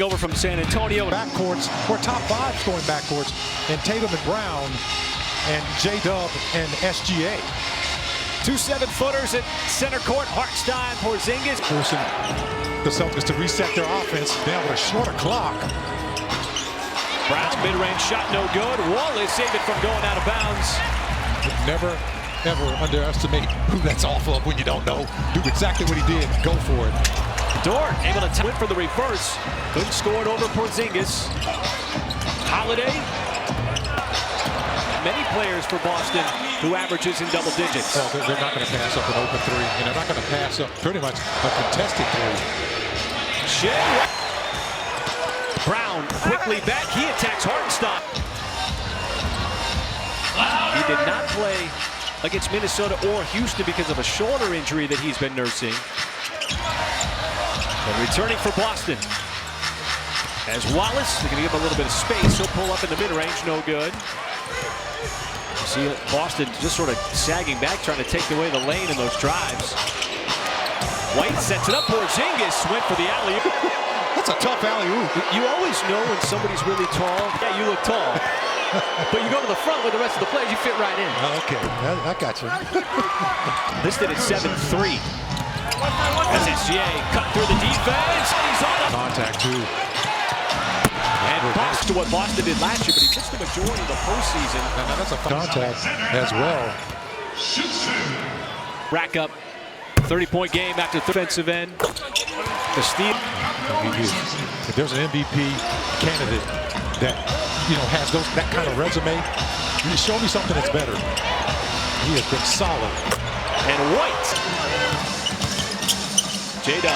Over from San Antonio. Backcourts, or top five scoring backcourts, and Tatum and Brown, and J-Dub and SGA. 2 7-footers at center court. Hartenstein, Porzingis. Forcing the Celtics to reset their offense now with a shorter clock. Brown's mid-range shot no good. Wallace saved it from going out of bounds. Never, ever underestimate who that's off of when you don't know. Do exactly what he did. Go for it. Dort able to win for the reverse. Couldn't score it over Porzingis. Holiday. Many players for Boston who averages in double digits. Well, they're not going to pass up an open three, and they're not going to pass up pretty much a contested three. Shea. Brown quickly back. He attacks Hartenstein. He did not play against Minnesota or Houston because of a shoulder injury that he's been nursing. And returning for Boston. As Wallace, they're going to give him a little bit of space. He'll pull up in the mid-range, no good. You see Boston just sort of sagging back, trying to take away the lane in those drives. White sets it up. Porzingis went for the alley-oop. That's a tough alley-oop. You always know when somebody's really tall. Yeah, you look tall. But you go to the front with the rest of the players, you fit right in. Okay, I got you. Listed at 7'3". As SGA cut through the defense. He's on contact too. And Boston to what Boston did last year, but he missed the majority of the postseason. Now that's a contact as well. Rack up 30-point game after the defensive end. The steal. If there's an MVP candidate that has that kind of resume, you show me something that's better. He has been solid. And White. J-Dub.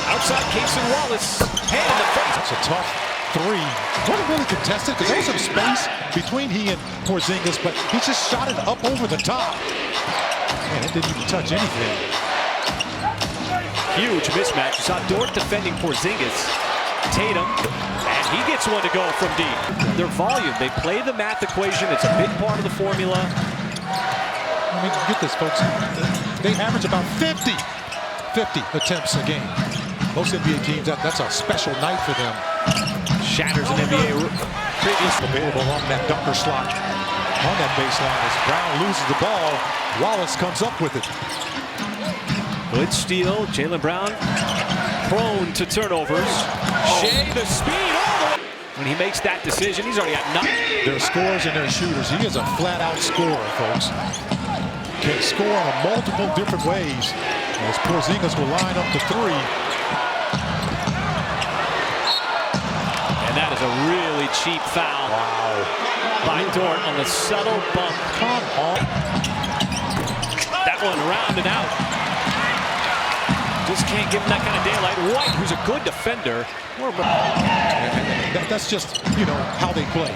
Outside Case and Wallace. Hand in the face. That's a tough three. Wasn't really contested because there was some space between he and Porzingis, but he just shot it up over the top. Man, it didn't even touch anything. Huge mismatch. You saw Dort defending Porzingis. Tatum. And he gets one to go from deep. Their volume. They play the math equation. It's a big part of the formula. I mean, get this, folks. They average about 50 attempts a game. Most NBA teams, that's a special night for them. Shatters an NBA previous. Available on that dunker slot on that baseline as Brown loses the ball. Wallace comes up with it. Good steal. Jaylen Brown prone to turnovers. Shea the speed all the way. When he makes that decision, he's already got nothing. Their scorers and their shooters. He is a flat-out scorer, folks. Can score in multiple different ways. As Porzingis will line up to three. And that is a really cheap foul. Wow. By Dort on the subtle bump. Come on. That one rounded out. Just can't give him that kind of daylight. White, who's a good defender. That's just, how they play.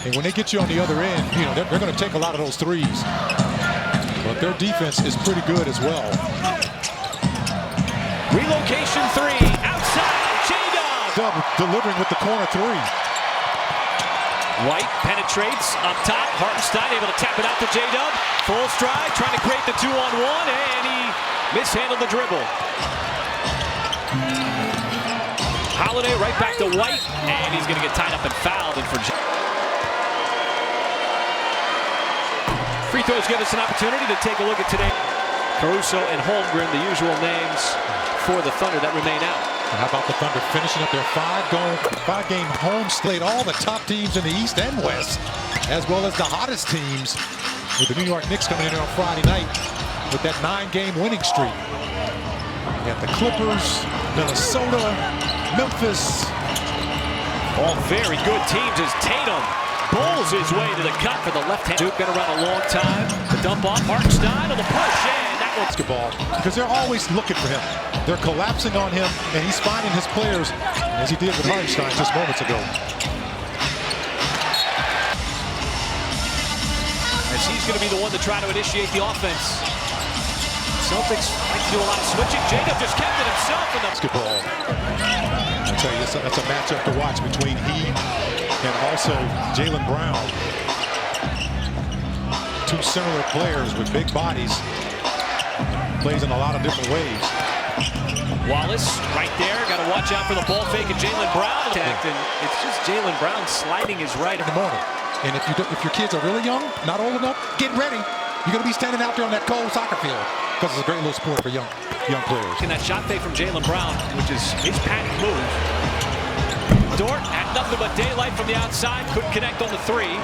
And when they get you on the other end, they're going to take a lot of those threes. But their defense is pretty good as well. Relocation three, outside, J-Dub. Delivering with the corner three. White penetrates up top. Hartenstein able to tap it out to J-Dub. Full stride, trying to create the 2-on-1, and he mishandled the dribble. Holiday right back to White, and he's going to get tied up and fouled. And for free throws give us an opportunity to take a look at today. Caruso and Holmgren, the usual names for the Thunder that remain out. And how about the Thunder finishing up their five-game home slate? All the top teams in the East and West, as well as the hottest teams, with the New York Knicks coming in on Friday night with that 9-game winning streak. You got the Clippers, Minnesota, Memphis. All very good teams as Tatum bowls his way to the cut for the left hand. Duke been around a long time. The dump off, Hartenstein on the push, and that one's basketball, because they're always looking for him. They're collapsing on him, and he's finding his players, as he did with Hartenstein just moments ago. As he's going to be the one to try to initiate the offense. Celtics like to do a lot of switching. Jacob just kept it himself in the basketball. I tell you, that's a matchup to watch between he and also Jaylen Brown. Two similar players with big bodies. Plays in a lot of different ways. Wallace right there. Got to watch out for the ball fake and Jaylen Brown attacked, and it's just Jaylen Brown sliding his right in the morning. And if your kids are really young, not old enough, get ready. You're going to be standing out there on that cold soccer field because it's a great little sport for young players. And that shot fake from Jaylen Brown, which is his patent move. Dort had nothing but daylight from the outside. Couldn't connect on the three.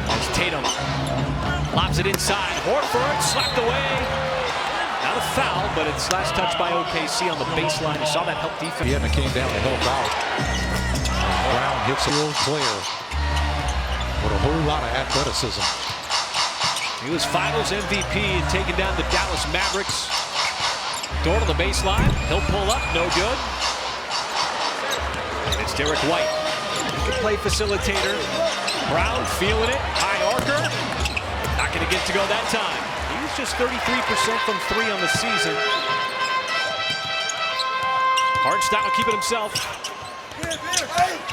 As Tatum lobs it inside. Horford slapped away. Not a foul, but it's last touch by OKC on the baseline. You saw that help defense. He came down to help out. Brown hits a real player with a whole lot of athleticism. He was Finals MVP and taking down the Dallas Mavericks. Dort on the baseline. He'll pull up. No good. And it's Derek White. He can play facilitator. Brown feeling it. High archer. Not going to get to go that time. He's just 33% from three on the season. Hardenstein will keep it himself.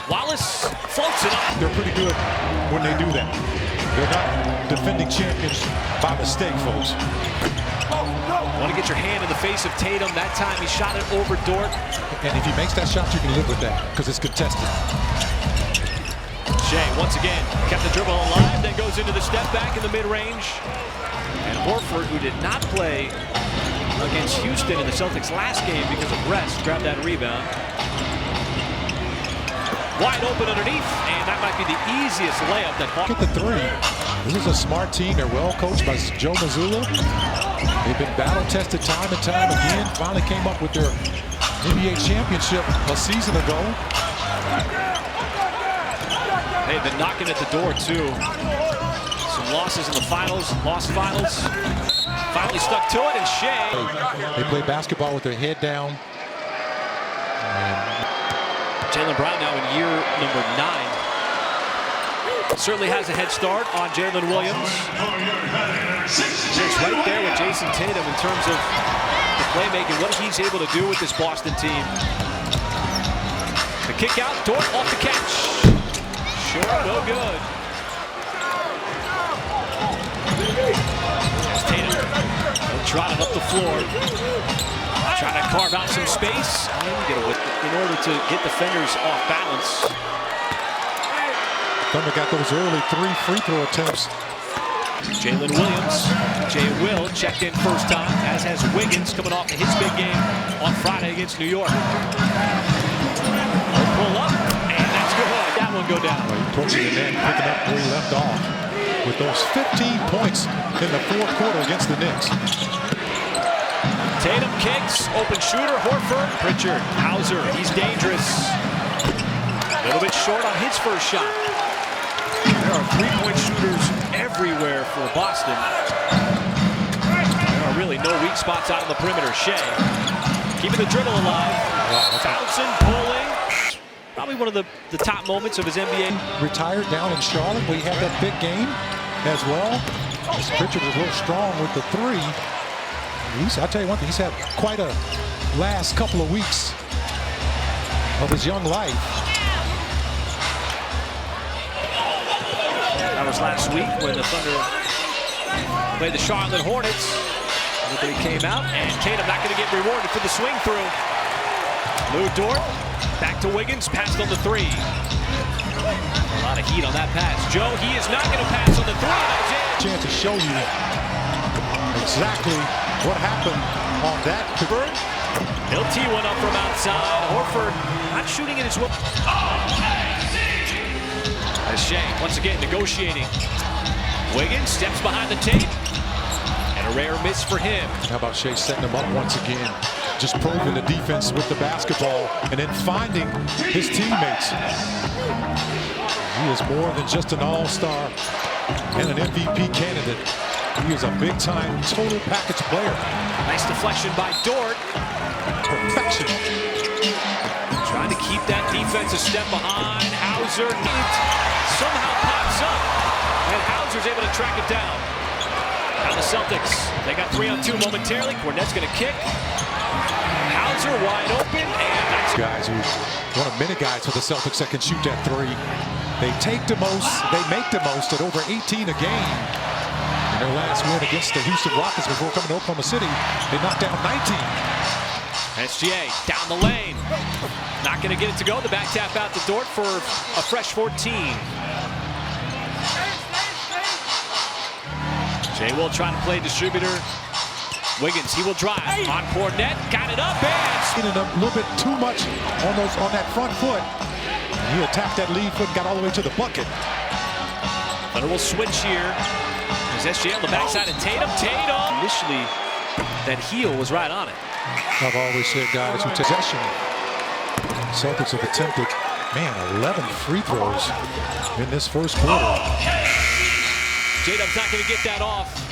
Wallace floats it up. They're pretty good when they do that. They're not defending champions by mistake, folks. Want to get your hand in the face of Tatum. That time he shot it over Dort. And if he makes that shot, you can live with that because it's contested. Shea once again kept the dribble alive, then goes into the step back in the mid-range. And Horford, who did not play against Houston in the Celtics last game because of rest, grabbed that rebound. Wide open underneath, and that might be the easiest layup that Hawks. Get the three. This is a smart team. They're well coached by Joe Mazzulla. They've been battle-tested time and time again. Finally came up with their NBA championship a season ago. They've been knocking at the door, too. Some losses in the finals, lost finals. Finally stuck to it, and Shea. They play basketball with their head down. Jaylen Brown now in year number 9. Certainly has a head start on Jalen Williams. It's right there with Jason Tatum in terms of the playmaking, what he's able to do with this Boston team. The kick out, Dort off the catch. Short, no good. There's Tatum. He'll trot it up the floor. Trying to carve out some space in order to get defenders off balance. Thunder got those early 3 free throw attempts. Jalen Williams, Jay Will checked in first time, as has Wiggins coming off of his big game on Friday against New York. He'll pull up, and that's good. That one go down. Torching the net, picking up where he left off with those 15 points in the fourth quarter against the Knicks. Tatum kicks, open shooter, Horford, Pritchard, Hauser, he's dangerous. A little bit short on his first shot. There are three-point shooters everywhere for Boston. There are really no weak spots out on the perimeter. Shea keeping the dribble alive. Bouncing, pulling. Probably one of the top moments of his NBA. Retired down in Charlotte. We had that big game as well. Pritchard was a little strong with the three. I'll tell you one thing, he's had quite a last couple of weeks of his young life. That was last week when the Thunder played the Charlotte Hornets. Everybody came out, and Tatum not going to get rewarded for the swing through. Lou Dort, back to Wiggins, passed on the three. A lot of heat on that pass. Joe, he is not going to pass on the three. That's it. Chance to show you exactly what happened on that. He'll tee one up from outside. Horford not shooting in his will. As Shea once again negotiating. Wiggins steps behind the tape. And a rare miss for him. How about Shea setting him up once again? Just probing the defense with the basketball and then finding his teammates. He is more than just an all-star and an MVP candidate. He is a big-time total package player. Nice deflection by Dort. Perfection. Trying to keep that defense a step behind. Hauser somehow pops up, and Hauser's able to track it down. Now the Celtics, they got 3-on-2 momentarily. Cornette's going to kick. Hauser wide open, and that's guys who one of many guys for the Celtics that can shoot that three. They take the most, they make the most at over 18 a game. Their last win against the Houston Rockets before coming to Oklahoma City, they knocked down 19. SGA down the lane. Not going to get it to go. The back tap out to Dort for a fresh 14. Jay will try to play distributor. Wiggins, he will drive. On Cornette, got it up and Getting a little bit too much on that front foot. He attacked that lead foot and got all the way to the bucket. Thunder will switch here. There's SGA on the backside of Tatum. Initially, that heel was right on it. I've always said, guys, who take possession. Celtics have attempted, 11 free throws in this first quarter. J-Dub's not going to get that off.